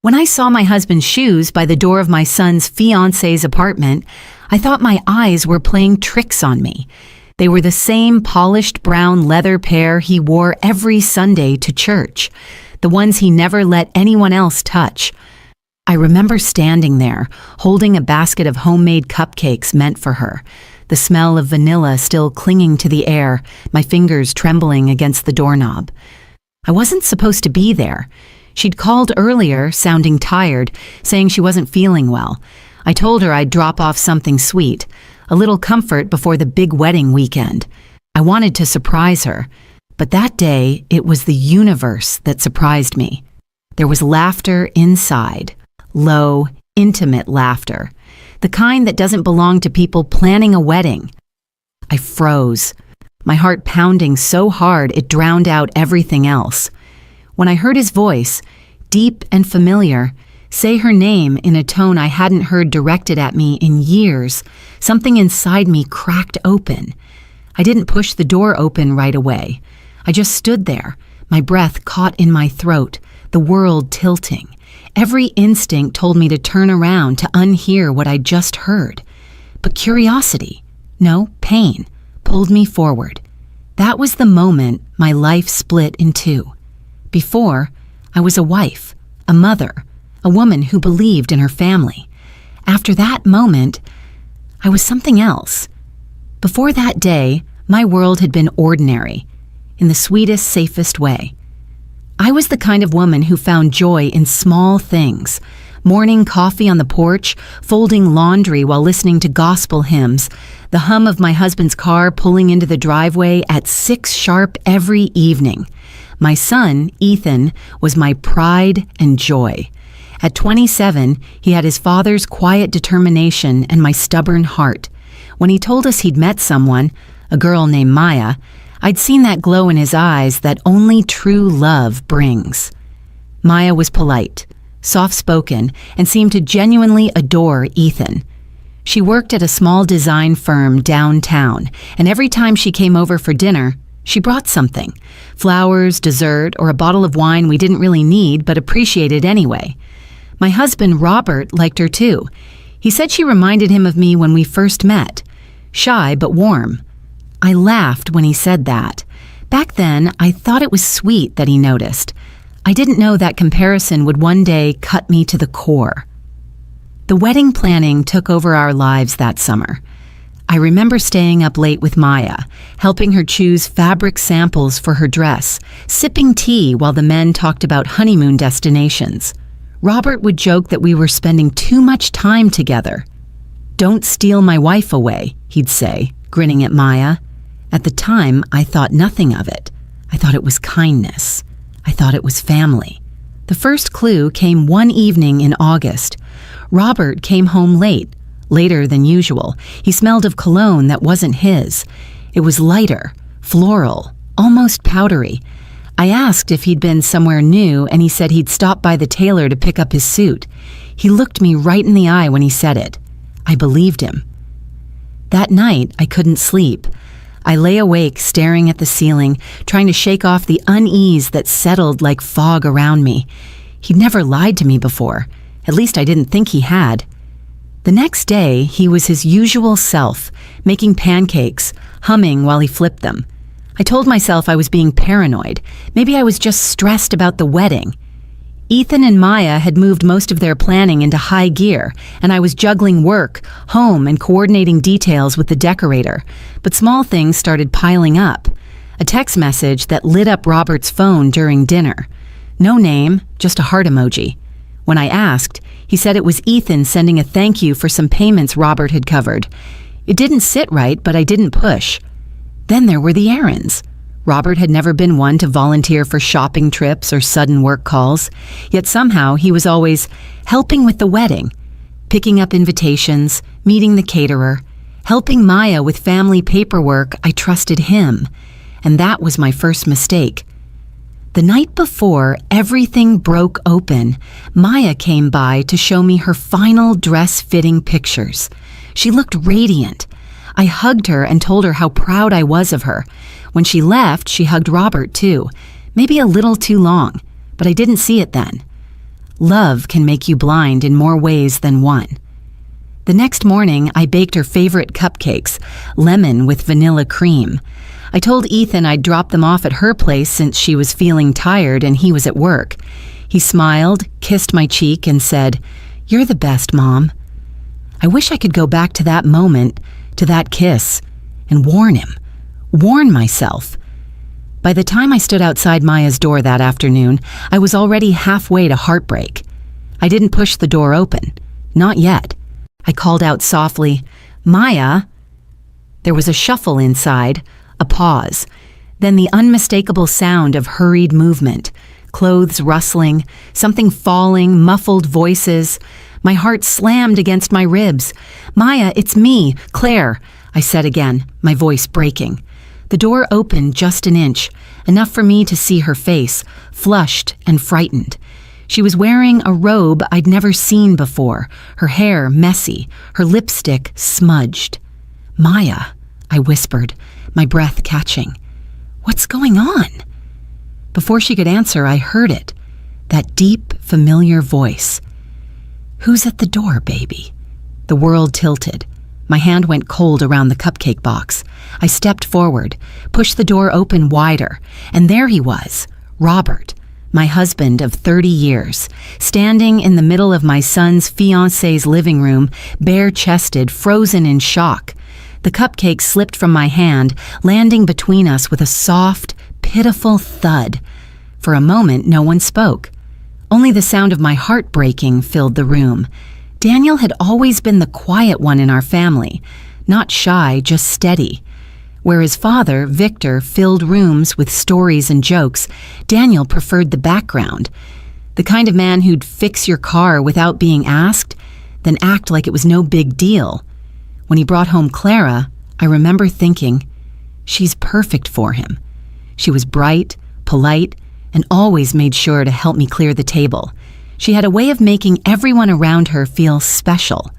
When I saw my husband's shoes by the door of my son's fiancée's apartment, I thought my eyes were playing tricks on me. They were the same polished brown leather pair he wore every Sunday to church, the ones he never let anyone else touch. I remember standing there, holding a basket of homemade cupcakes meant for her, the smell of vanilla still clinging to the air, my fingers trembling against the doorknob. I wasn't supposed to be there. She'd called earlier, sounding tired, saying she wasn't feeling well. I told her I'd drop off something sweet, a little comfort before the big wedding weekend. I wanted to surprise her, but that day it was the universe that surprised me. There was laughter inside, low, intimate laughter, the kind that doesn't belong to people planning a wedding. I froze, my heart pounding so hard it drowned out everything else. When I heard his voice, deep and familiar, say her name in a tone I hadn't heard directed at me in years, something inside me cracked open. I didn't push the door open right away. I just stood there, my breath caught in my throat, the world tilting. Every instinct told me to turn around to unhear what I'd just heard. But curiosity, no, pain, pulled me forward. That was the moment my life split in two. Before, I was a wife, a mother, a woman who believed in her family. After that moment, I was something else. Before that day, my world had been ordinary, in the sweetest, safest way. I was the kind of woman who found joy in small things, morning coffee on the porch, folding laundry while listening to gospel hymns, the hum of my husband's car pulling into the driveway at 6 sharp every evening. My son, Ethan, was my pride and joy. At 27, he had his father's quiet determination and my stubborn heart. When he told us he'd met someone, a girl named Maya, I'd seen that glow in his eyes that only true love brings. Maya was polite, soft-spoken, and seemed to genuinely adore Ethan. She worked at a small design firm downtown, and every time she came over for dinner, she brought something, flowers, dessert, or a bottle of wine we didn't really need but appreciated anyway. My husband, Robert, liked her too. He said she reminded him of me when we first met, shy but warm. I laughed when he said that. Back then, I thought it was sweet that he noticed. I didn't know that comparison would one day cut me to the core. The wedding planning took over our lives that summer. I remember staying up late with Maya, helping her choose fabric samples for her dress, sipping tea while the men talked about honeymoon destinations. Robert would joke that we were spending too much time together. "Don't steal my wife away," he'd say, grinning at Maya. At the time, I thought nothing of it. I thought it was kindness. I thought it was family. The first clue came one evening in August. Robert came home late, later than usual. He smelled of cologne that wasn't his. It was lighter, floral, almost powdery. I asked if he'd been somewhere new, and he said he'd stopped by the tailor to pick up his suit. He looked me right in the eye when he said it. I believed him. That night, I couldn't sleep. I lay awake staring at the ceiling, trying to shake off the unease that settled like fog around me. He'd never lied to me before. At least I didn't think he had. The next day, he was his usual self, making pancakes, humming while he flipped them. I told myself I was being paranoid. Maybe I was just stressed about the wedding. Ethan and Maya had moved most of their planning into high gear, and I was juggling work, home, and coordinating details with the decorator. But small things started piling up. A text message that lit up Robert's phone during dinner. No name, just a heart emoji. When I asked, he said it was Ethan sending a thank you for some payments Robert had covered. It didn't sit right, but I didn't push. Then there were the errands. Robert had never been one to volunteer for shopping trips or sudden work calls, yet somehow he was always helping with the wedding, picking up invitations, meeting the caterer, helping Maya with family paperwork. I trusted him, and that was my first mistake. The night before everything broke open, Maya came by to show me her final dress-fitting pictures. She looked radiant. I hugged her and told her how proud I was of her. When she left, she hugged Robert too, maybe a little too long, but I didn't see it then. Love can make you blind in more ways than one. The next morning, I baked her favorite cupcakes, lemon with vanilla cream. I told Ethan I'd drop them off at her place since she was feeling tired and he was at work. He smiled, kissed my cheek, and said, "You're the best, Mom." I wish I could go back to that moment, to that kiss, and warn myself. By the time I stood outside Maya's door that afternoon, I was already halfway to heartbreak. I didn't push the door open. Not yet. I called out softly, "Maya." There was a shuffle inside, a pause, then the unmistakable sound of hurried movement, clothes rustling, something falling, muffled voices. My heart slammed against my ribs. "Maya, it's me, Claire," I said again, my voice breaking. The door opened just an inch, enough for me to see her face, flushed and frightened. She was wearing a robe I'd never seen before, her hair messy, her lipstick smudged. "Maya," I whispered, my breath catching. "What's going on?" Before she could answer, I heard it, that deep, familiar voice. "Who's at the door, baby?" The world tilted. My hand went cold around the cupcake box. I stepped forward, pushed the door open wider, and there he was, Robert, my husband of 30 years, standing in the middle of my son's fiancée's living room, bare-chested, frozen in shock. The cupcake slipped from my hand, landing between us with a soft, pitiful thud. For a moment, no one spoke. Only the sound of my heart breaking filled the room. Daniel had always been the quiet one in our family, not shy, just steady. Where his father, Victor, filled rooms with stories and jokes, Daniel preferred the background. The kind of man who'd fix your car without being asked, then act like it was no big deal. When he brought home Clara, I remember thinking, she's perfect for him. She was bright, polite, and always made sure to help me clear the table. She had a way of making everyone around her feel special.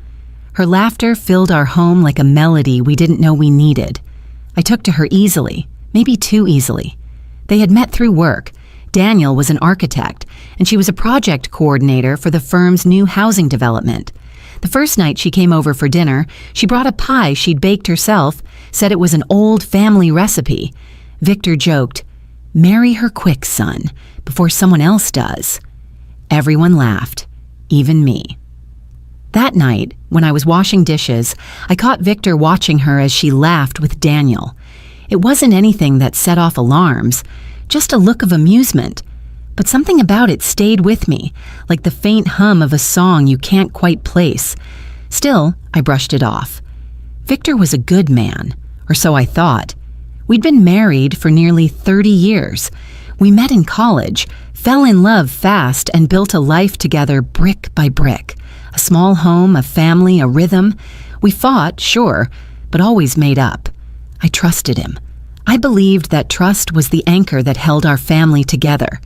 Her laughter filled our home like a melody we didn't know we needed. I took to her easily, maybe too easily. They had met through work. Daniel was an architect, and she was a project coordinator for the firm's new housing development. The first night she came over for dinner, she brought a pie she'd baked herself, said it was an old family recipe. Victor joked, "Marry her quick, son, before someone else does." Everyone laughed, even me. That night, when I was washing dishes, I caught Victor watching her as she laughed with Daniel. It wasn't anything that set off alarms, just a look of amusement. But something about it stayed with me, like the faint hum of a song you can't quite place. Still, I brushed it off. Victor was a good man, or so I thought. We'd been married for nearly 30 years. We met in college, fell in love fast, and built a life together brick by brick. A small home, a family, a rhythm. We fought, sure, but always made up. I trusted him. I believed that trust was the anchor that held our family together.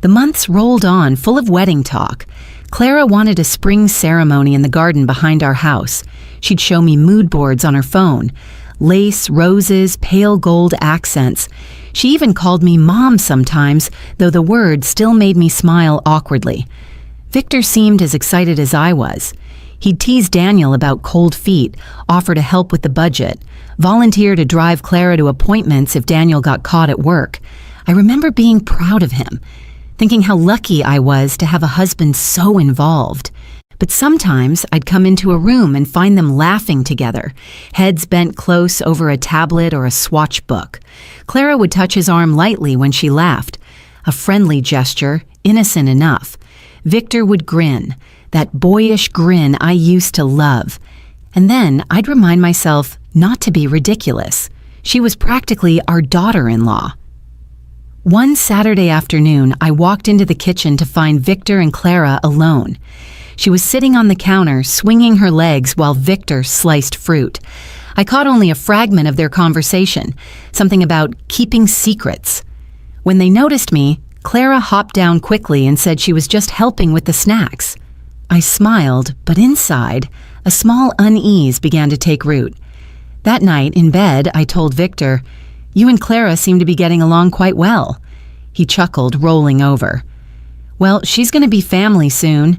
The months rolled on, full of wedding talk. Clara wanted a spring ceremony in the garden behind our house. She'd show me mood boards on her phone. Lace, roses, pale gold accents. She even called me Mom sometimes, though the word still made me smile awkwardly. Victor seemed as excited as I was. He'd tease Daniel about cold feet, offer to help with the budget, volunteer to drive Clara to appointments if Daniel got caught at work. I remember being proud of him, thinking how lucky I was to have a husband so involved. But sometimes I'd come into a room and find them laughing together, heads bent close over a tablet or a swatch book. Clara would touch his arm lightly when she laughed, a friendly gesture, innocent enough. Victor would grin, that boyish grin I used to love. And then I'd remind myself not to be ridiculous. She was practically our daughter-in-law. One Saturday afternoon, I walked into the kitchen to find Victor and Clara alone. She was sitting on the counter, swinging her legs while Victor sliced fruit. I caught only a fragment of their conversation, something about keeping secrets. When they noticed me, Clara hopped down quickly and said she was just helping with the snacks. I smiled, but inside, a small unease began to take root. That night, in bed, I told Victor, "You and Clara seem to be getting along quite well." He chuckled, rolling over. Well, she's going to be family soon.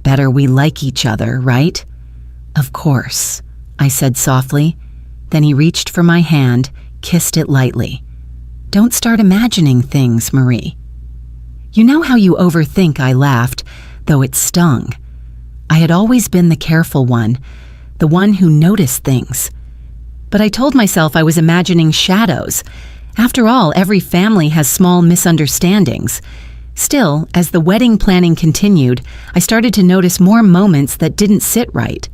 Better we like each other, right? Of course, I said softly. Then he reached for my hand, kissed it lightly. Don't start imagining things, Marie. You know how you overthink, I laughed, though it stung. I had always been the careful one, the one who noticed things. But I told myself I was imagining shadows. After all, every family has small misunderstandings. Still, as the wedding planning continued, I started to notice more moments that didn't sit right.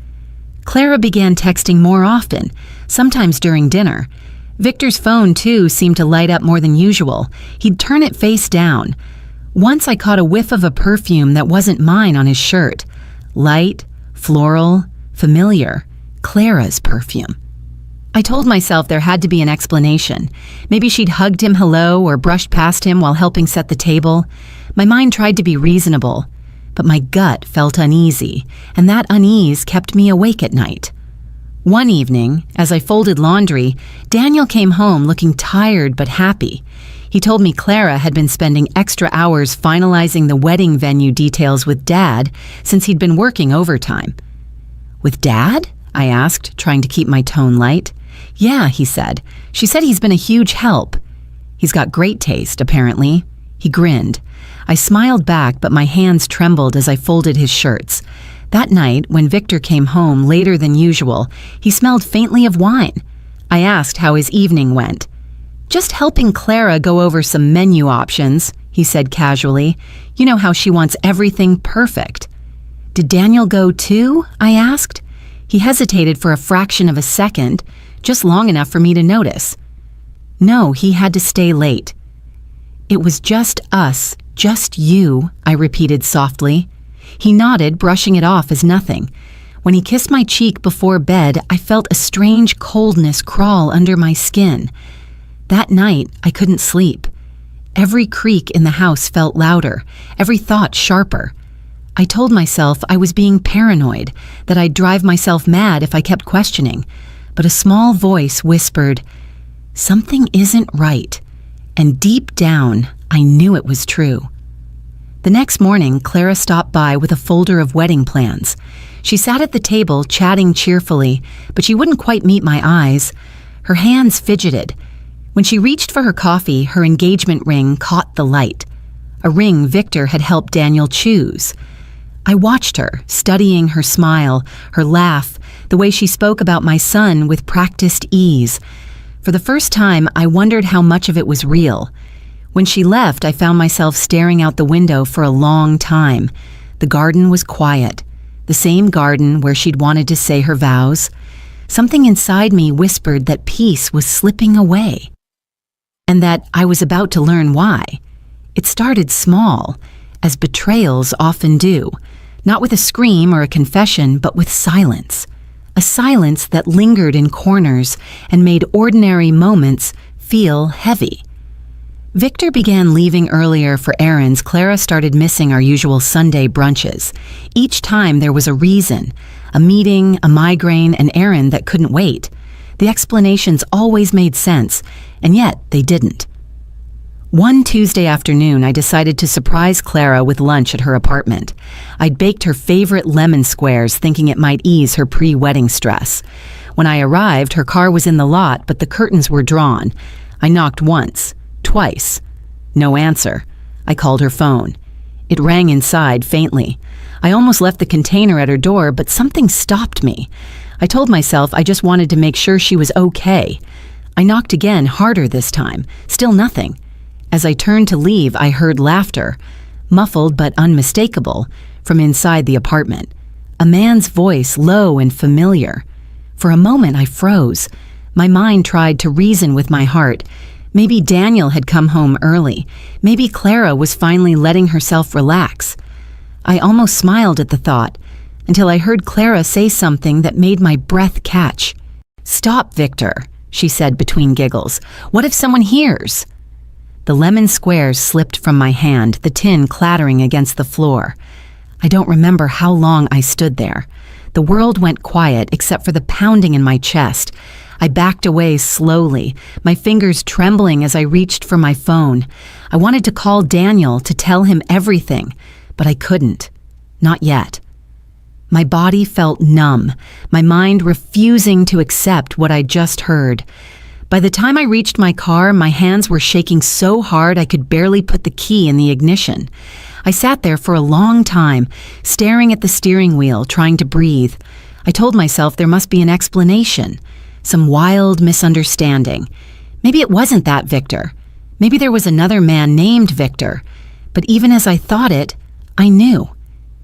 Clara began texting more often, sometimes during dinner. Victor's phone, too, seemed to light up more than usual. He'd turn it face down. Once I caught a whiff of a perfume that wasn't mine on his shirt. Light, floral, familiar. Clara's perfume. I told myself there had to be an explanation. Maybe she'd hugged him hello or brushed past him while helping set the table. My mind tried to be reasonable, but my gut felt uneasy, and that unease kept me awake at night. One evening, as I folded laundry, Daniel came home looking tired but happy. He told me Clara had been spending extra hours finalizing the wedding venue details with Dad since he'd been working overtime. With Dad? I asked, trying to keep my tone light. Yeah, he said. She said he's been a huge help. He's got great taste, apparently. He grinned. I smiled back, but my hands trembled as I folded his shirts. That night, when Victor came home later than usual, he smelled faintly of wine. I asked how his evening went. Just helping Clara go over some menu options, he said casually. You know how she wants everything perfect. Did Daniel go too? I asked. He hesitated for a fraction of a second, just long enough for me to notice. No, he had to stay late. It was just us, just you, I repeated softly. He nodded, brushing it off as nothing. When he kissed my cheek before bed, I felt a strange coldness crawl under my skin. That night, I couldn't sleep. Every creak in the house felt louder, every thought sharper. I told myself I was being paranoid, that I'd drive myself mad if I kept questioning. But a small voice whispered, "Something isn't right." And deep down, I knew it was true. The next morning, Clara stopped by with a folder of wedding plans. She sat at the table, chatting cheerfully, but she wouldn't quite meet my eyes. Her hands fidgeted. When she reached for her coffee, her engagement ring caught the light. A ring Victor had helped Daniel choose. I watched her, studying her smile, her laugh, the way she spoke about my son with practiced ease. For the first time, I wondered how much of it was real. When she left, I found myself staring out the window for a long time. The garden was quiet, the same garden where she'd wanted to say her vows. Something inside me whispered that peace was slipping away, and that I was about to learn why. It started small, as betrayals often do, not with a scream or a confession, but with silence. A silence that lingered in corners and made ordinary moments feel heavy. Victor began leaving earlier for errands. Clara started missing our usual Sunday brunches. Each time there was a reason, a meeting, a migraine, an errand that couldn't wait. The explanations always made sense, and yet they didn't. One Tuesday afternoon, I decided to surprise Clara with lunch at her apartment. I'd baked her favorite lemon squares, thinking it might ease her pre-wedding stress. When I arrived, her car was in the lot, but the curtains were drawn. I knocked once, twice. No answer. I called her phone. It rang inside faintly. I almost left the container at her door, but something stopped me. I told myself I just wanted to make sure she was okay. I knocked again, harder this time. Still nothing. As I turned to leave, I heard laughter, muffled but unmistakable, from inside the apartment. A man's voice, low and familiar. For a moment, I froze. My mind tried to reason with my heart. Maybe Daniel had come home early. Maybe Clara was finally letting herself relax. I almost smiled at the thought, until I heard Clara say something that made my breath catch. "Stop, Victor," she said between giggles. "What if someone hears?" The lemon squares slipped from my hand, the tin clattering against the floor. I don't remember how long I stood there. The world went quiet except for the pounding in my chest. I backed away slowly, my fingers trembling as I reached for my phone. I wanted to call Daniel to tell him everything, but I couldn't. Not yet. My body felt numb, my mind refusing to accept what I'd just heard. By the time I reached my car, my hands were shaking so hard I could barely put the key in the ignition. I sat there for a long time, staring at the steering wheel, trying to breathe. I told myself there must be an explanation, some wild misunderstanding. Maybe it wasn't that Victor. Maybe there was another man named Victor. But even as I thought it, I knew.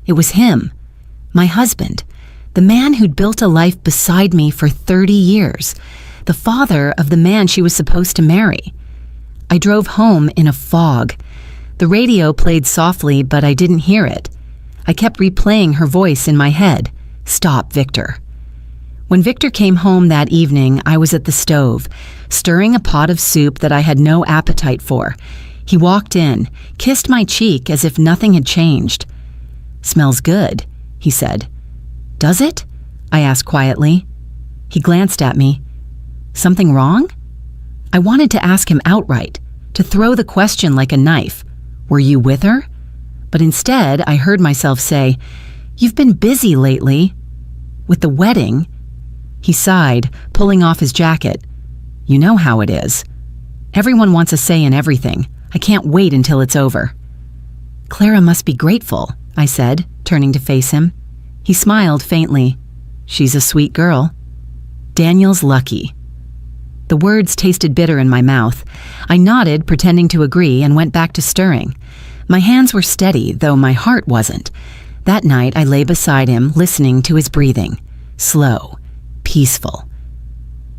It was him, my husband, the man who'd built a life beside me for 30 years, the father of the man she was supposed to marry. I drove home in a fog. The radio played softly, but I didn't hear it. I kept replaying her voice in my head. Stop, Victor. When Victor came home that evening, I was at the stove, stirring a pot of soup that I had no appetite for. He walked in, kissed my cheek as if nothing had changed. Smells good, he said. Does it? I asked quietly. He glanced at me. Something wrong? I wanted to ask him outright, to throw the question like a knife. Were you with her? But instead, I heard myself say, You've been busy lately. With the wedding? He sighed, pulling off his jacket. You know how it is. Everyone wants a say in everything. I can't wait until it's over. Clara must be grateful, I said, turning to face him. He smiled faintly. She's a sweet girl. Daniel's lucky. The words tasted bitter in my mouth. I nodded, pretending to agree, and went back to stirring. My hands were steady, though my heart wasn't. That night, I lay beside him, listening to his breathing. Slow, peaceful.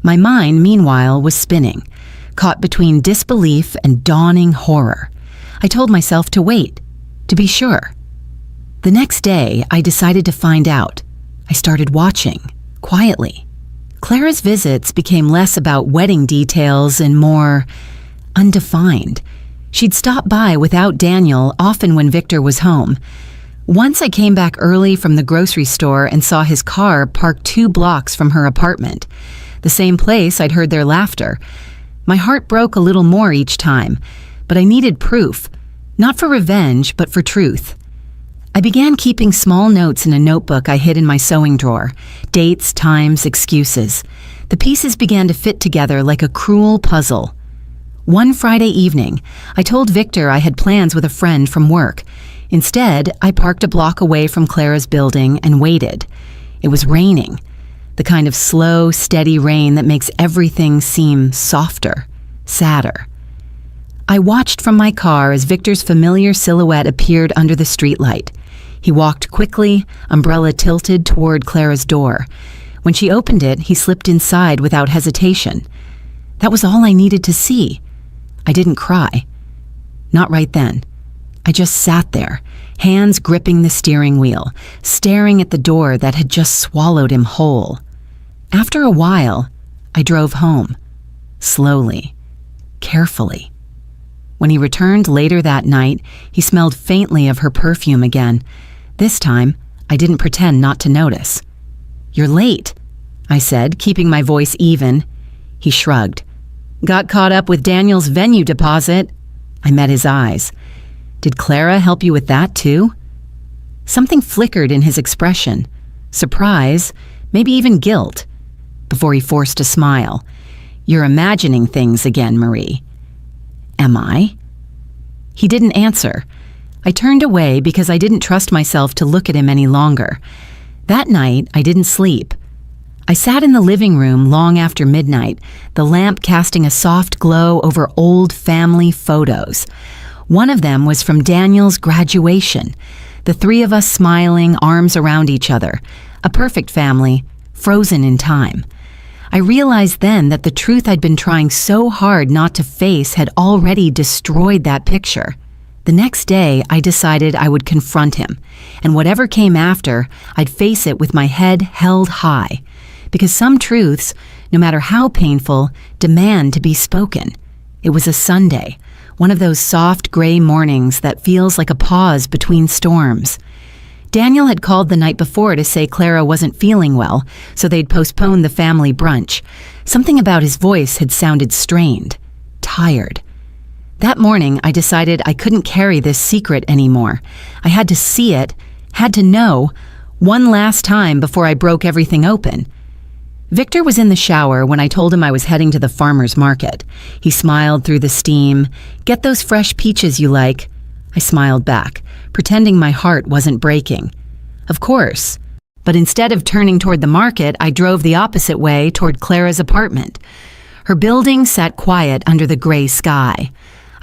My mind, meanwhile, was spinning, caught between disbelief and dawning horror. I told myself to wait, to be sure. The next day, I decided to find out. I started watching, quietly. Clara's visits became less about wedding details and more undefined. She'd stop by without Daniel, often when Victor was home. Once I came back early from the grocery store and saw his car parked 2 blocks from her apartment, the same place I'd heard their laughter. My heart broke a little more each time, but I needed proof, not for revenge, but for truth. I began keeping small notes in a notebook I hid in my sewing drawer. Dates, times, excuses. The pieces began to fit together like a cruel puzzle. One Friday evening, I told Victor I had plans with a friend from work. Instead, I parked a block away from Clara's building and waited. It was raining, the kind of slow, steady rain that makes everything seem softer, sadder. I watched from my car as Victor's familiar silhouette appeared under the streetlight. He walked quickly, umbrella tilted toward Clara's door. When she opened it, he slipped inside without hesitation. That was all I needed to see. I didn't cry. Not right then. I just sat there, hands gripping the steering wheel, staring at the door that had just swallowed him whole. After a while, I drove home. Slowly, carefully. When he returned later that night, he smelled faintly of her perfume again. This time, I didn't pretend not to notice. You're late, I said, keeping my voice even. He shrugged. Got caught up with Daniel's venue deposit. I met his eyes. Did Clara help you with that too? Something flickered in his expression. Surprise, maybe even guilt. Before he forced a smile. You're imagining things again, Marie. Am I? He didn't answer. I turned away because I didn't trust myself to look at him any longer. That night, I didn't sleep. I sat in the living room long after midnight, the lamp casting a soft glow over old family photos. One of them was from Daniel's graduation, the 3 of us smiling, arms around each other, a perfect family, frozen in time. I realized then that the truth I'd been trying so hard not to face had already destroyed that picture. The next day, I decided I would confront him, and whatever came after, I'd face it with my head held high, because some truths, no matter how painful, demand to be spoken. It was a Sunday, one of those soft gray mornings that feels like a pause between storms. Daniel had called the night before to say Clara wasn't feeling well, so they'd postponed the family brunch. Something about his voice had sounded strained, tired. That morning, I decided I couldn't carry this secret anymore. I had to see it, had to know, one last time before I broke everything open. Victor was in the shower when I told him I was heading to the farmer's market. He smiled through the steam. "Get those fresh peaches you like." I smiled back, pretending my heart wasn't breaking. Of course. But instead of turning toward the market, I drove the opposite way toward Clara's apartment. Her building sat quiet under the gray sky.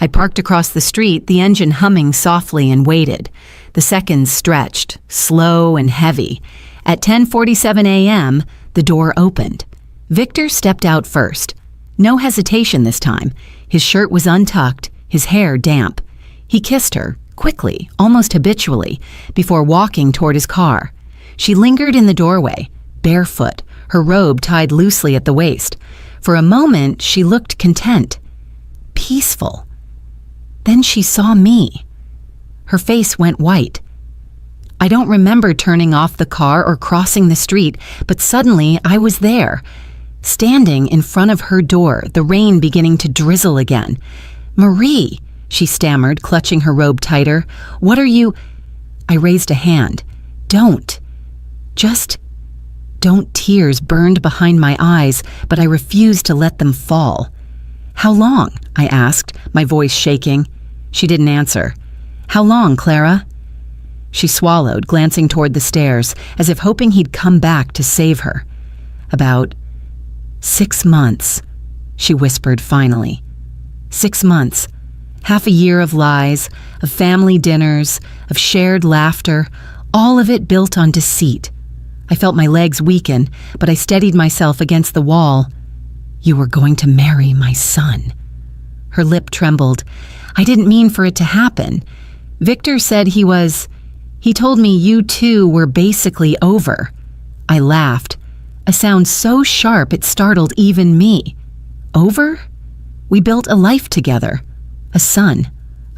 I parked across the street, the engine humming softly, and waited. The seconds stretched, slow and heavy. At 10:47 a.m., the door opened. Victor stepped out first. No hesitation this time. His shirt was untucked, his hair damp. He kissed her, quickly, almost habitually, before walking toward his car. She lingered in the doorway, barefoot, her robe tied loosely at the waist. For a moment, she looked content, peaceful. Then she saw me. Her face went white. I don't remember turning off the car or crossing the street, but suddenly I was there, standing in front of her door, the rain beginning to drizzle again. "Marie," she stammered, clutching her robe tighter. "What are you—" I raised a hand. "Don't. Just don't." Tears burned behind my eyes, but I refused to let them fall. "How long?" I asked, my voice shaking. She didn't answer. "How long, Clara?" She swallowed, glancing toward the stairs, as if hoping he'd come back to save her. "About 6 months, she whispered finally. 6 months. Half a year of lies, of family dinners, of shared laughter, all of it built on deceit. I felt my legs weaken, but I steadied myself against the wall. "You were going to marry my son." Her lip trembled. "I didn't mean for it to happen. Victor said he told me you two were basically over." I laughed, a sound so sharp it startled even me. "Over? We built a life together, a son,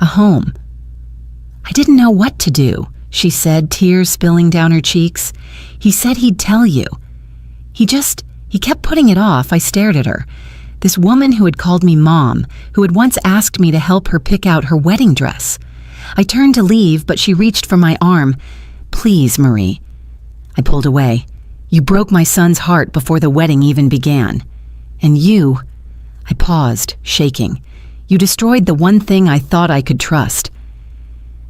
a home." "I didn't know what to do," she said, tears spilling down her cheeks. "He said he'd tell you. He kept putting it off." I stared at her. This woman who had called me mom, who had once asked me to help her pick out her wedding dress. I turned to leave, but she reached for my arm. "Please, Marie." I pulled away. "You broke my son's heart before the wedding even began. And you—" I paused, shaking. "You destroyed the one thing I thought I could trust."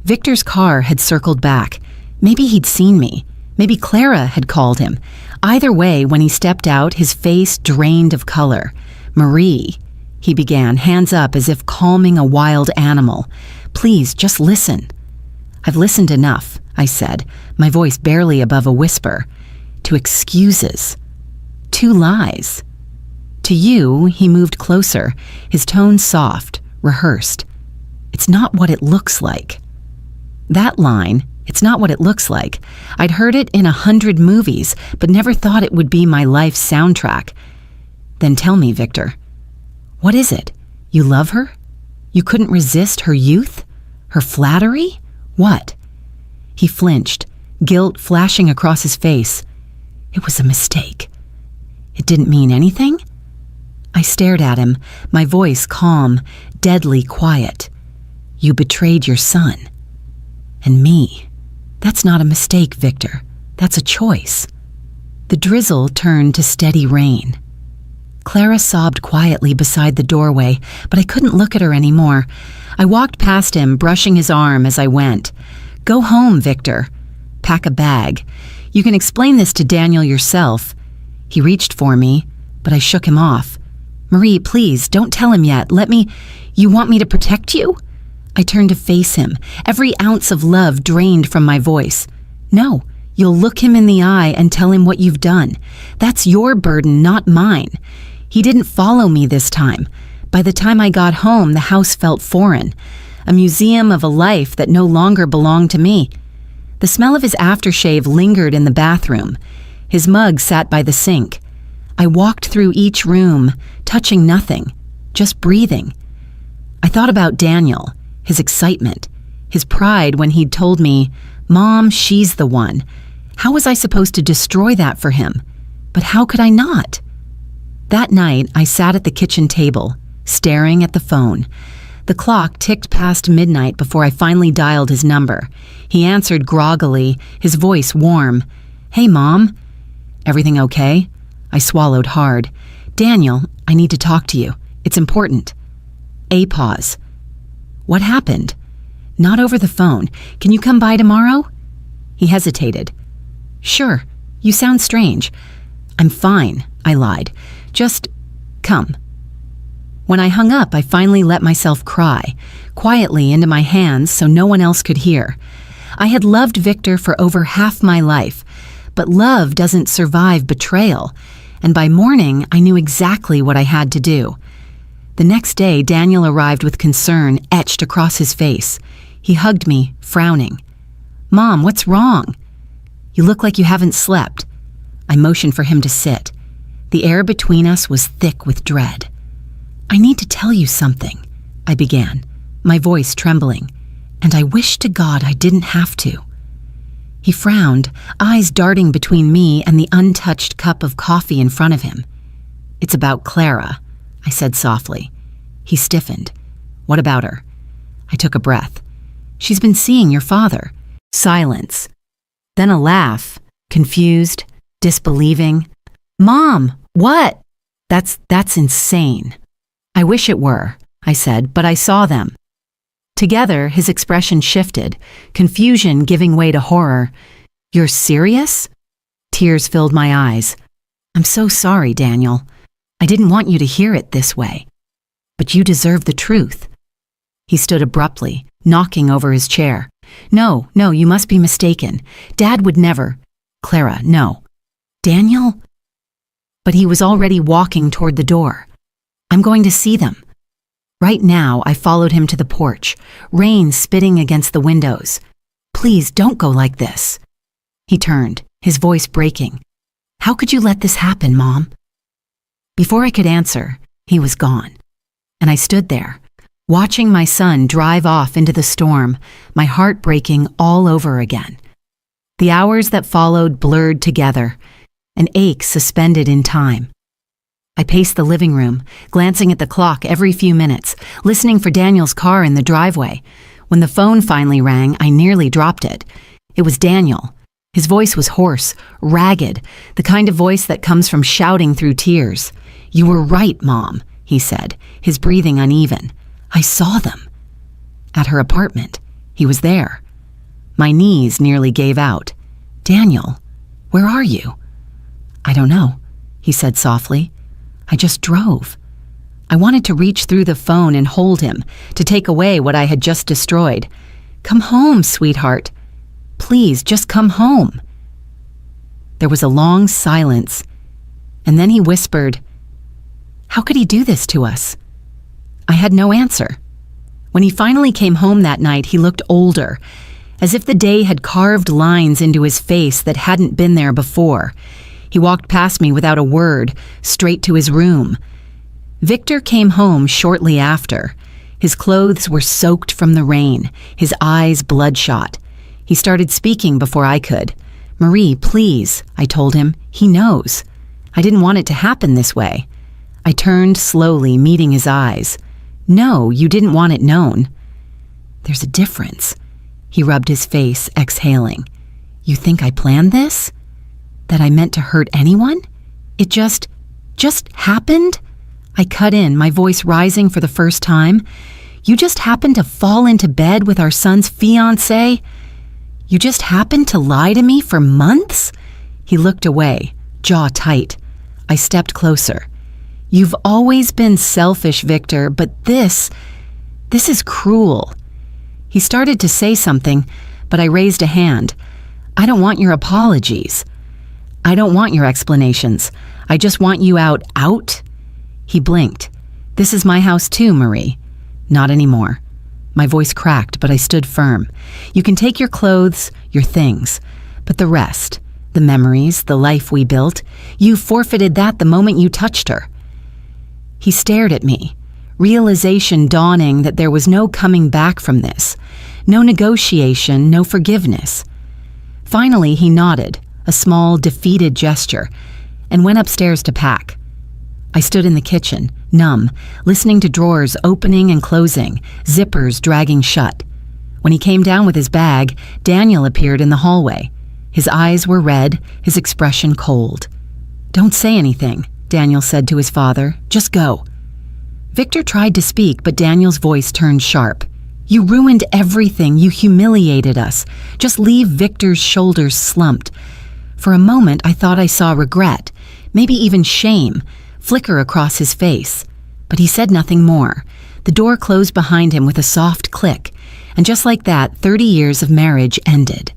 Victor's car had circled back. Maybe he'd seen me. Maybe Clara had called him. Either way, when he stepped out, his face drained of color. "Marie," he began, hands up as if calming a wild animal. "Please, just listen." "I've listened enough," I said, my voice barely above a whisper. "To excuses. 2 lies. To you," he moved closer, his tone soft, rehearsed. "It's not what it looks like." That line, "It's not what it looks like," I'd heard it in 100 movies, but never thought it would be my life's soundtrack. "Then tell me, Victor. What is it? You love her? You couldn't resist her youth? Her flattery? What?" He flinched, guilt flashing across his face. "It was a mistake." "It didn't mean anything?" I stared at him, my voice calm, deadly quiet. "You betrayed your son. And me. That's not a mistake, Victor. That's a choice." The drizzle turned to steady rain. Clara sobbed quietly beside the doorway, but I couldn't look at her anymore. I walked past him, brushing his arm as I went. "Go home, Victor. Pack a bag. You can explain this to Daniel yourself." He reached for me, but I shook him off. "Marie, please, don't tell him yet. You want me to protect you?" I turned to face him, every ounce of love drained from my voice. "No, you'll look him in the eye and tell him what you've done. That's your burden, not mine. He didn't follow me this time. By the time I got home, the house felt foreign, a museum of a life that no longer belonged to me." The smell of his aftershave lingered in the bathroom. His mug sat by the sink. I walked through each room, touching nothing, just breathing. I thought about Daniel, his excitement, his pride when he'd told me, Mom, she's the one. How was I supposed to destroy that for him? But how could I not? That night, I sat at the kitchen table, staring at the phone. The clock ticked past midnight before I finally dialed his number. He answered groggily, his voice warm. "Hey, Mom." "Everything okay?" I swallowed hard. "Daniel, I need to talk to you. It's important." A pause. "What happened?" "Not over the phone. Can you come by tomorrow?" He hesitated. "Sure. You sound strange." "I'm fine," I lied. "Just come." When I hung up, I finally let myself cry, quietly into my hands so no one else could hear. I had loved Victor for over half my life, but love doesn't survive betrayal, and by morning I knew exactly what I had to do. The next day, Daniel arrived with concern etched across his face. He hugged me, frowning. "Mom, what's wrong?" "You look like you haven't slept." I motioned for him to sit. The air between us was thick with dread. "I need to tell you something," I began, my voice trembling, and I wish to God I didn't have to. He frowned, eyes darting between me and the untouched cup of coffee in front of him. "It's about Clara," I said softly. He stiffened. "What about her?" I took a breath. "She's been seeing your father." Silence. Then a laugh, confused, disbelieving. "Mom, what?" That's insane." "I wish it were," I said, "but I saw them." Together, his expression shifted, confusion giving way to horror. "You're serious?" Tears filled my eyes. "I'm so sorry, Daniel. I didn't want you to hear it this way. But you deserve the truth." He stood abruptly, knocking over his chair. No, you must be mistaken. Dad would never." "Clara, no." "Daniel?" But he was already walking toward the door. "I'm going to see them." Right now, I followed him to the porch, rain spitting against the windows. "Please, don't go like this." He turned, his voice breaking. "How could you let this happen, Mom?" Before I could answer, he was gone. And I stood there, watching my son drive off into the storm, my heart breaking all over again. The hours that followed blurred together, an ache suspended in time. I paced the living room, glancing at the clock every few minutes, listening for Daniel's car in the driveway. When the phone finally rang, I nearly dropped it. It was Daniel. His voice was hoarse, ragged, the kind of voice that comes from shouting through tears. "You were right, Mom," he said, his breathing uneven. "I saw them." At her apartment. He was there. My knees nearly gave out. "Daniel, where are you?" "I don't know," he said softly. "I just drove." I wanted to reach through the phone and hold him, to take away what I had just destroyed. "Come home, sweetheart. Please, just come home." There was a long silence, and then he whispered, "How could he do this to us?" I had no answer. When he finally came home that night, he looked older, as if the day had carved lines into his face that hadn't been there before. He walked past me without a word, straight to his room. Victor came home shortly after. His clothes were soaked from the rain, his eyes bloodshot. He started speaking before I could. "Marie, please," I told him. "He knows. I didn't want it to happen this way." I turned slowly, meeting his eyes. "No, you didn't want it known." "There's a difference." He rubbed his face, exhaling. "You think I planned this? That I meant to hurt anyone? It just happened?" I cut in, my voice rising for the first time. "You just happened to fall into bed with our son's fiancée? You just happened to lie to me for months?" He looked away, jaw tight. I stepped closer. "You've always been selfish, Victor, but this is cruel." He started to say something, but I raised a hand. "I don't want your apologies. I don't want your explanations. I just want you out. He blinked. "This is my house too, Marie." "Not anymore." My voice cracked, but I stood firm. "You can take your clothes, your things, but the rest, the memories, the life we built, you forfeited that the moment you touched her." He stared at me, realization dawning that there was no coming back from this, no negotiation, no forgiveness. Finally, he nodded, a small, defeated gesture, and went upstairs to pack. I stood in the kitchen, numb, listening to drawers opening and closing, zippers dragging shut. When he came down with his bag, Daniel appeared in the hallway. His eyes were red, his expression cold. "Don't say anything," Daniel said to his father. "Just go." Victor tried to speak, but Daniel's voice turned sharp. "You ruined everything. You humiliated us. Just leave." Victor's shoulders slumped. For a moment, I thought I saw regret, maybe even shame, flicker across his face. But he said nothing more. The door closed behind him with a soft click, and just like that, 30 years of marriage ended.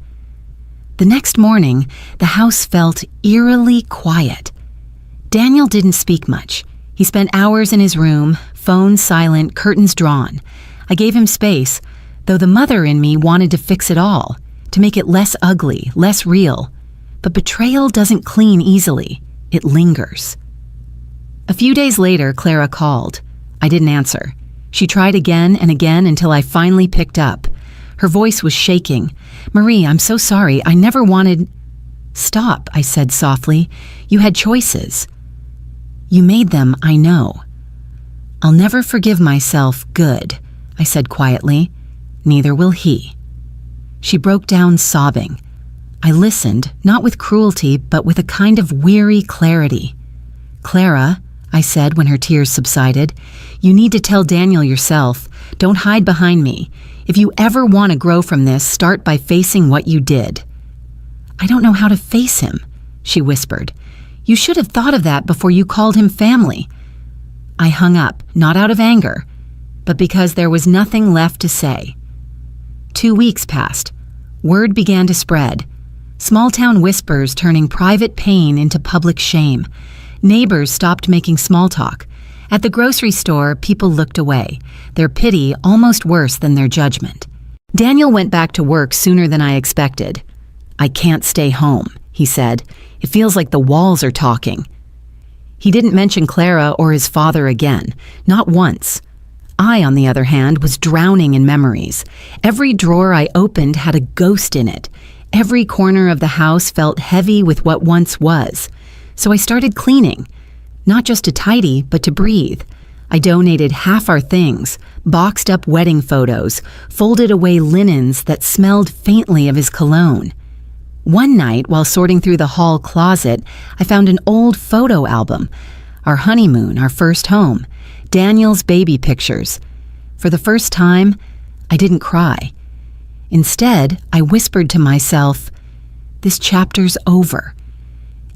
The next morning, the house felt eerily quiet. Daniel didn't speak much. He spent hours in his room, phone silent, curtains drawn. I gave him space, though the mother in me wanted to fix it all, to make it less ugly, less real. But betrayal doesn't clean easily. It lingers. A few days later, Clara called. I didn't answer. She tried again and again until I finally picked up. Her voice was shaking. "Marie, I'm so sorry. I never wanted—" "Stop," I said softly. "You had choices." "You made them, I know." "I'll never forgive myself. Good," I said quietly. "Neither will he." She broke down sobbing. I listened, not with cruelty, but with a kind of weary clarity. "Clara," I said when her tears subsided, "you need to tell Daniel yourself. Don't hide behind me. If you ever want to grow from this, start by facing what you did." "I don't know how to face him," she whispered. "You should have thought of that before you called him family." I hung up, not out of anger, but because there was nothing left to say. 2 weeks passed. Word began to spread. Small-town whispers turning private pain into public shame. Neighbors stopped making small talk. At the grocery store, people looked away, their pity almost worse than their judgment. Daniel went back to work sooner than I expected. "I can't stay home," he said. "It feels like the walls are talking." He didn't mention Clara or his father again, not once. I, on the other hand, was drowning in memories. Every drawer I opened had a ghost in it. Every corner of the house felt heavy with what once was. So I started cleaning, not just to tidy, but to breathe. I donated half our things, boxed up wedding photos, folded away linens that smelled faintly of his cologne. One night, while sorting through the hall closet, I found an old photo album. Our honeymoon, our first home, Daniel's baby pictures. For the first time, I didn't cry. Instead, I whispered to myself, "This chapter's over."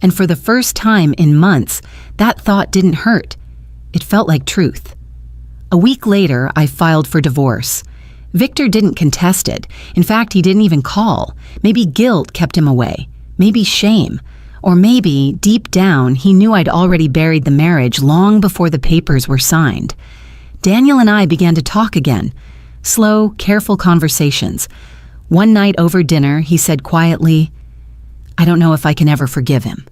And for the first time in months, that thought didn't hurt. It felt like truth. A week later, I filed for divorce. Victor didn't contest it. In fact, he didn't even call. Maybe guilt kept him away. Maybe shame. Or maybe, deep down, he knew I'd already buried the marriage long before the papers were signed. Daniel and I began to talk again. Slow, careful conversations. One night over dinner, he said quietly, "I don't know if I can ever forgive him."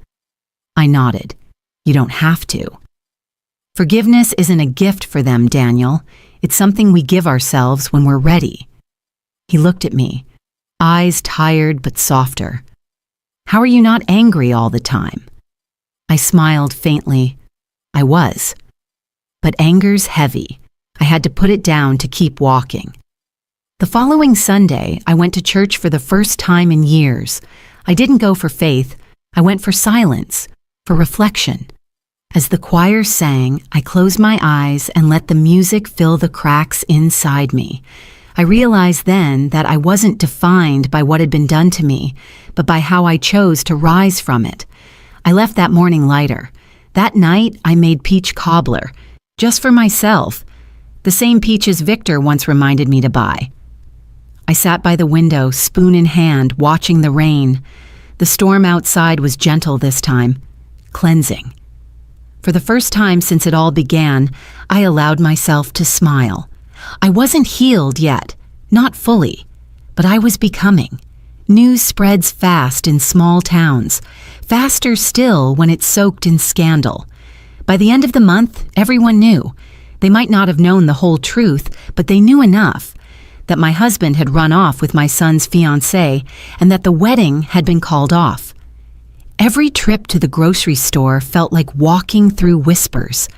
I nodded. "You don't have to." "Forgiveness isn't a gift for them, Daniel. It's something we give ourselves when we're ready." He looked at me, eyes tired but softer. "How are you not angry all the time?" I smiled faintly. I was. But anger's heavy. I had to put it down to keep walking. The following Sunday, I went to church for the first time in years. I didn't go for faith. I went for silence, for reflection. As the choir sang, I closed my eyes and let the music fill the cracks inside me. I realized then that I wasn't defined by what had been done to me, but by how I chose to rise from it. I left that morning lighter. That night, I made peach cobbler, just for myself, the same peaches Victor once reminded me to buy. I sat by the window, spoon in hand, watching the rain. The storm outside was gentle this time, cleansing. For the first time since it all began, I allowed myself to smile. I wasn't healed yet, not fully, but I was becoming. News spreads fast in small towns, faster still when it's soaked in scandal. By the end of the month, everyone knew. They might not have known the whole truth, but they knew enough. that my husband had run off with my son's fiancée and that the wedding had been called off. Every trip to the grocery store felt like walking through whispers.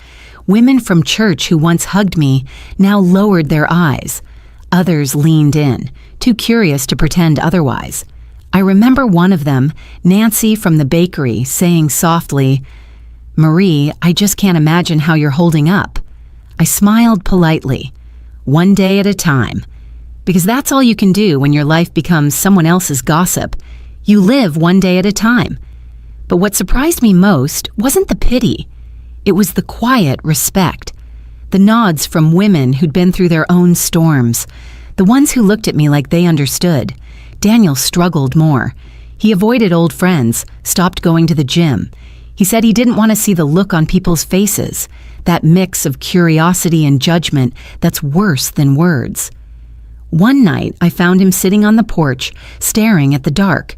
Women from church who once hugged me now lowered their eyes. Others leaned in, too curious to pretend otherwise. I remember one of them, Nancy from the bakery, saying softly, "Marie, I just can't imagine how you're holding up." I smiled politely, one day at a time, because that's all you can do when your life becomes someone else's gossip. You live one day at a time. But what surprised me most wasn't the pity. It was the quiet respect. The nods from women who'd been through their own storms. The ones who looked at me like they understood. Daniel struggled more. He avoided old friends, stopped going to the gym. He said he didn't want to see the look on people's faces, that mix of curiosity and judgment that's worse than words. One night, I found him sitting on the porch, staring at the dark.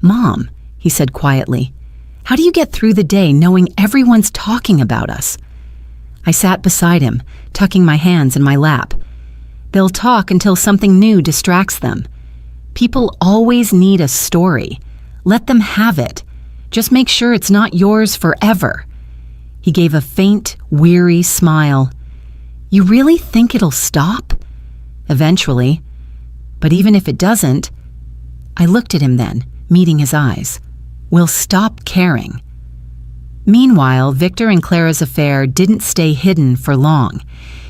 "Mom," he said quietly, "how do you get through the day knowing everyone's talking about us?" I sat beside him, tucking my hands in my lap. They'll talk until something new distracts them. People always need a story. Let them have it. Just make sure it's not yours forever. He gave a faint, weary smile. "You really think it'll stop?" "Eventually. But even if it doesn't..." I looked at him then, meeting his eyes. "We'll stop caring." Meanwhile, Victor and Clara's affair didn't stay hidden for long.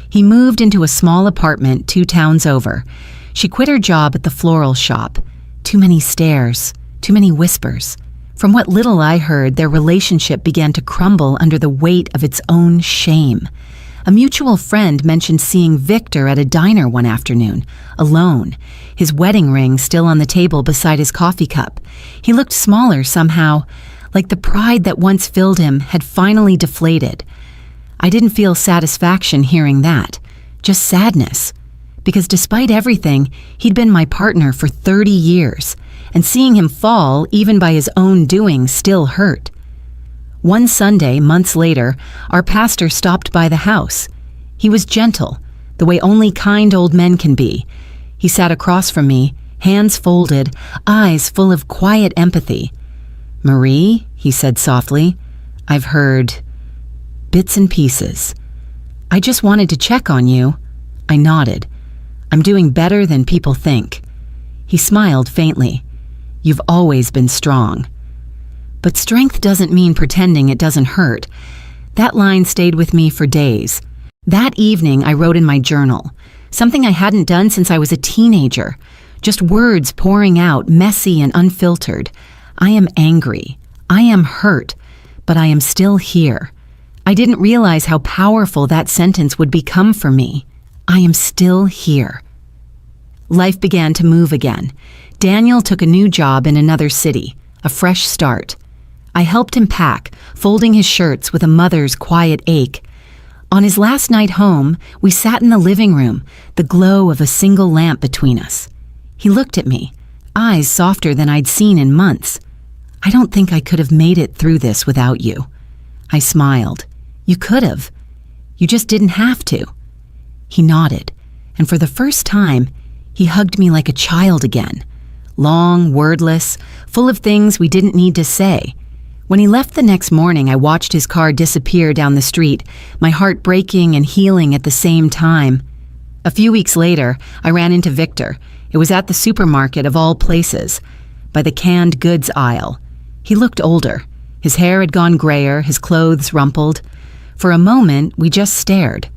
He moved into a small apartment 2 towns over. She quit her job at the floral shop. Too many stares, too many whispers. From what little I heard, their relationship began to crumble under the weight of its own shame. A mutual friend mentioned seeing Victor at a diner one afternoon, alone, his wedding ring still on the table beside his coffee cup. He looked smaller somehow, like the pride that once filled him had finally deflated. I didn't feel satisfaction hearing that, just sadness. Because despite everything, he'd been my partner for 30 years, and seeing him fall, even by his own doing, still hurt. One Sunday, months later, our pastor stopped by the house. He was gentle, the way only kind old men can be. He sat across from me, hands folded, eyes full of quiet empathy. "Marie," he said softly, "I've heard bits and pieces. I just wanted to check on you." I nodded. "I'm doing better than people think." He smiled faintly. "You've always been strong." But strength doesn't mean pretending it doesn't hurt. That line stayed with me for days. That evening, I wrote in my journal, something I hadn't done since I was a teenager. Just words pouring out, messy and unfiltered. I am angry. I am hurt. But I am still here. I didn't realize how powerful that sentence would become for me. I am still here. Life began to move again. Daniel took a new job in another city, a fresh start. I helped him pack, folding his shirts with a mother's quiet ache. On his last night home, we sat in the living room, the glow of a single lamp between us. He looked at me, eyes softer than I'd seen in months. "I don't think I could have made it through this without you." I smiled. "You could have. You just didn't have to." He nodded, and for the first time, he hugged me like a child again. Long, wordless, full of things we didn't need to say. When he left the next morning, I watched his car disappear down the street, my heart breaking and healing at the same time. A few weeks later, I ran into Victor. It was at the supermarket of all places, by the canned goods aisle. He looked older. His hair had gone grayer, his clothes rumpled. For a moment, we just stared.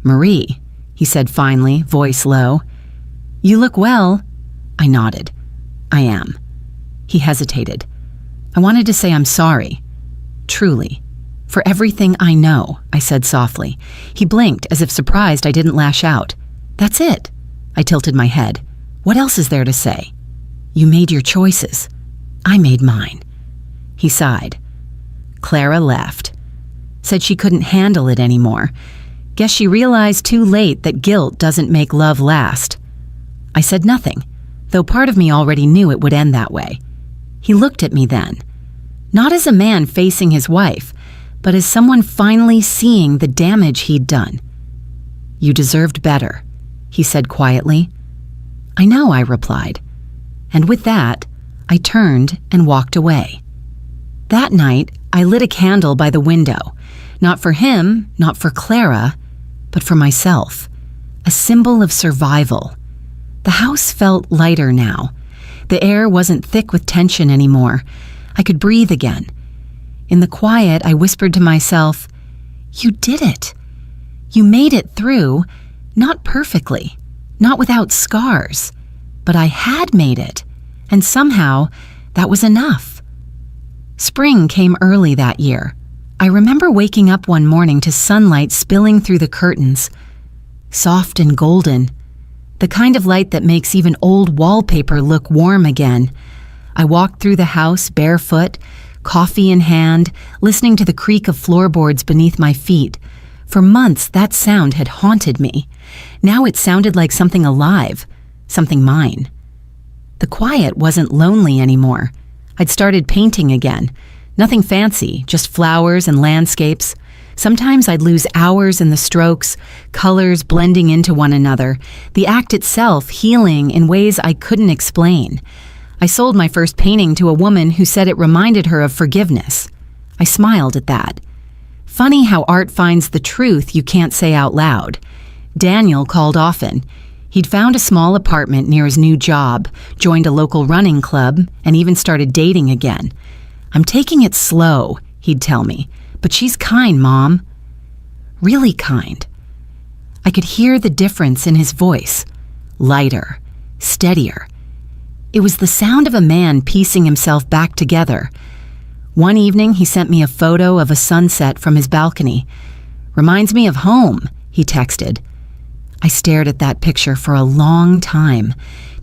"Marie," he said finally, voice low. "You look well." I nodded. "I am." He hesitated. I wanted to say I'm sorry. "Truly. For everything I know," I said softly. He blinked as if surprised I didn't lash out. "That's it." I tilted my head. "What else is there to say?" "You made your choices. I made mine." He sighed. Clara left. Said she couldn't handle it anymore. Guess she realized too late that guilt doesn't make love last. I said nothing, though part of me already knew it would end that way. He looked at me then, not as a man facing his wife, but as someone finally seeing the damage he'd done. "You deserved better." he said quietly. I know, I replied. And with that, I turned and walked away. That night, I lit a candle by the window, not for him, not for Clara, but for myself, a symbol of survival. The house felt lighter now. The air wasn't thick with tension anymore. I could breathe again. In the quiet, I whispered to myself, "You did it. You made it through, not perfectly, not without scars, but I had made it, and somehow that was enough." Spring came early that year. I remember waking up one morning to sunlight spilling through the curtains, soft and golden, the kind of light that makes even old wallpaper look warm again. I walked through the house barefoot, coffee in hand, listening to the creak of floorboards beneath my feet. For months, that sound had haunted me. Now it sounded like something alive, something mine. The quiet wasn't lonely anymore. I'd started painting again. Nothing fancy, just flowers and landscapes. Sometimes I'd lose hours in the strokes, colors blending into one another, the act itself healing in ways I couldn't explain. I sold my first painting to a woman who said it reminded her of forgiveness. I smiled at that. Funny how art finds the truth you can't say out loud. Daniel called often. He'd found a small apartment near his new job, joined a local running club, and even started dating again. "I'm taking it slow," he'd tell me, "but she's kind, Mom." Really kind. I could hear the difference in his voice. Lighter, steadier. It was the sound of a man piecing himself back together. One evening, he sent me a photo of a sunset from his balcony. "Reminds me of home," he texted. I stared at that picture for a long time,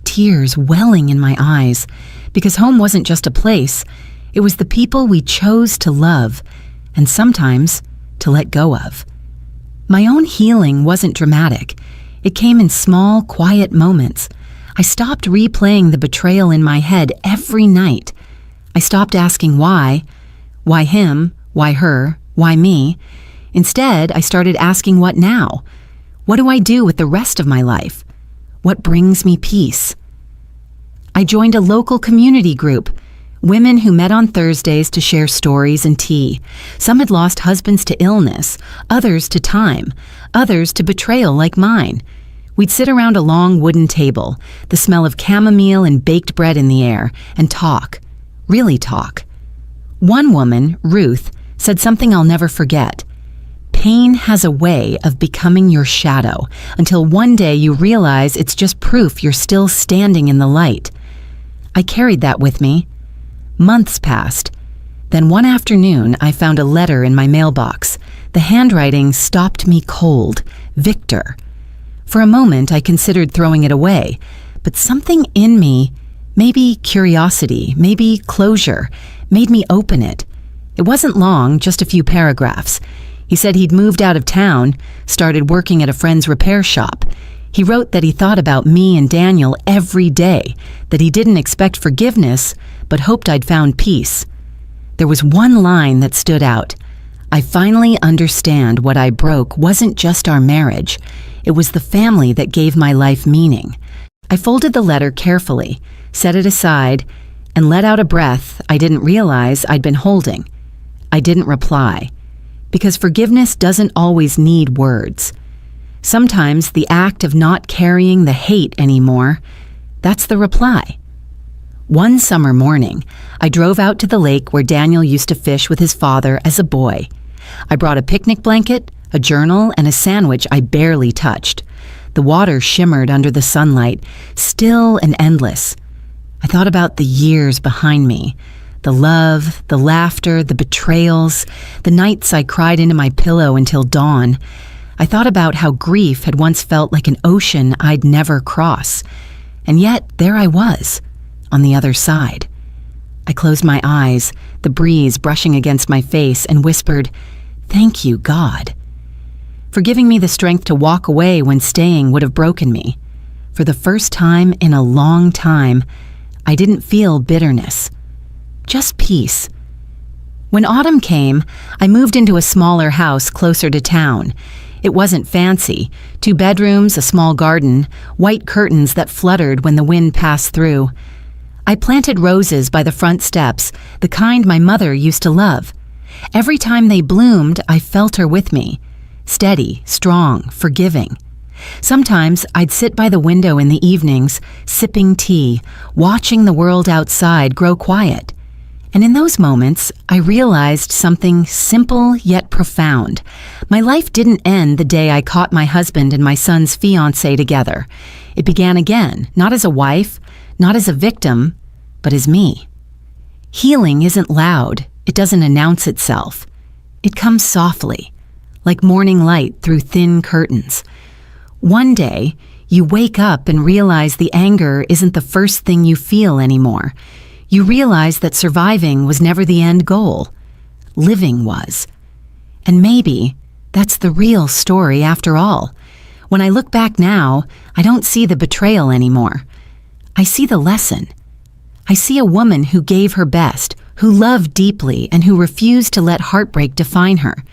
tears welling in my eyes, because home wasn't just a place. It was the people we chose to love, and sometimes to let go of. My own healing wasn't dramatic. It came in small, quiet moments. I stopped replaying the betrayal in my head every night. I stopped asking why him, why her, why me. Instead, I started asking what now? What do I do with the rest of my life? What brings me peace? I joined a local community group, women who met on Thursdays to share stories and tea. Some had lost husbands to illness, others to time, others to betrayal like mine. We'd sit around a long wooden table, the smell of chamomile and baked bread in the air, and talk. Really talk. One woman, Ruth, said something I'll never forget. Pain has a way of becoming your shadow until one day you realize it's just proof you're still standing in the light. I carried that with me. Months passed. Then one afternoon, I found a letter in my mailbox. The handwriting stopped me cold. Victor. For a moment, I considered throwing it away, but something in me, maybe curiosity, maybe closure, made me open it. It wasn't long, just a few paragraphs. He said he'd moved out of town, started working at a friend's repair shop. He wrote that he thought about me and Daniel every day, that he didn't expect forgiveness, but hoped I'd found peace. There was one line that stood out. I finally understand what I broke wasn't just our marriage. It was the family that gave my life meaning. I folded the letter carefully, set it aside, and let out a breath I didn't realize I'd been holding. I didn't reply. Because forgiveness doesn't always need words. Sometimes the act of not carrying the hate anymore, that's the reply. One summer morning, I drove out to the lake where Daniel used to fish with his father as a boy. I brought a picnic blanket, a journal, and a sandwich I barely touched. The water shimmered under the sunlight, still and endless. I thought about the years behind me. The love, the laughter, the betrayals, the nights I cried into my pillow until dawn. I thought about how grief had once felt like an ocean I'd never cross. And yet, there I was, on the other side. I closed my eyes, the breeze brushing against my face, and whispered, "Thank you, God," for giving me the strength to walk away when staying would have broken me. For the first time in a long time, I didn't feel bitterness. Just peace. When autumn came, I moved into a smaller house closer to town. It wasn't fancy. 2 bedrooms, a small garden, white curtains that fluttered when the wind passed through. I planted roses by the front steps, the kind my mother used to love. Every time they bloomed, I felt her with me. Steady, strong, forgiving. Sometimes I'd sit by the window in the evenings, sipping tea, watching the world outside grow quiet. And in those moments, I realized something simple yet profound. My life didn't end the day I caught my husband and my son's fiancée together. It began again, not as a wife, not as a victim, but as me. Healing isn't loud. It doesn't announce itself. It comes softly, like morning light through thin curtains. One day, you wake up and realize the anger isn't the first thing you feel anymore. You realize that surviving was never the end goal. Living was. And maybe that's the real story after all. When I look back now, I don't see the betrayal anymore. I see the lesson. I see a woman who gave her best, who loved deeply, and who refused to let heartbreak define her.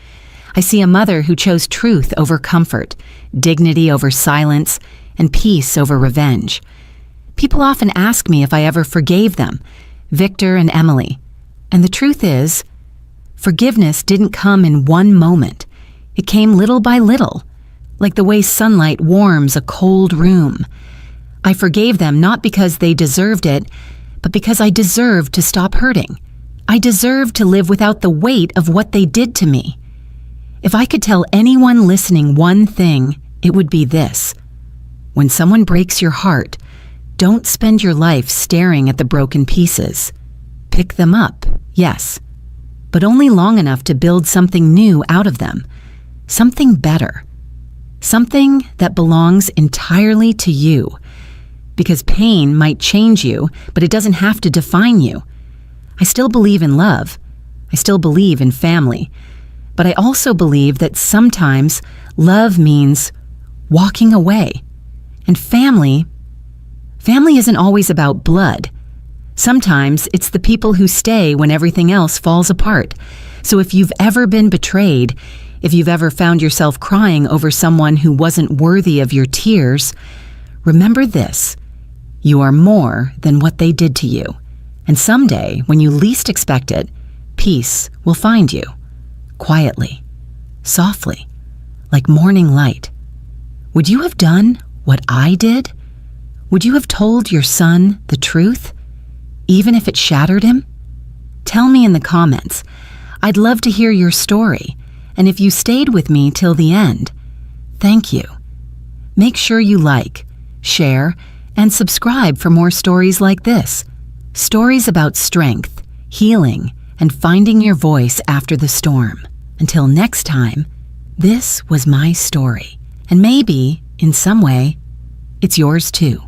I see a mother who chose truth over comfort, dignity over silence, and peace over revenge. People often ask me if I ever forgave them, Victor and Emily. And the truth is, forgiveness didn't come in one moment. It came little by little, like the way sunlight warms a cold room. I forgave them not because they deserved it, but because I deserved to stop hurting. I deserved to live without the weight of what they did to me. If I could tell anyone listening one thing, it would be this. When someone breaks your heart, don't spend your life staring at the broken pieces. Pick them up, yes, but only long enough to build something new out of them, something better, something that belongs entirely to you. Because pain might change you, but it doesn't have to define you. I still believe in love. I still believe in family. But I also believe that sometimes love means walking away. And family isn't always about blood. Sometimes it's the people who stay when everything else falls apart. So if you've ever been betrayed, if you've ever found yourself crying over someone who wasn't worthy of your tears, remember this: you are more than what they did to you. And someday, when you least expect it, peace will find you. Quietly, softly, like morning light. Would you have done what I did? Would you have told your son the truth, even if it shattered him? Tell me in the comments. I'd love to hear your story. And if you stayed with me till the end, thank you. Make sure you like, share, and subscribe for more stories like this. Stories about strength, healing, and finding your voice after the storm. Until next time, this was my story. And maybe, in some way, it's yours too.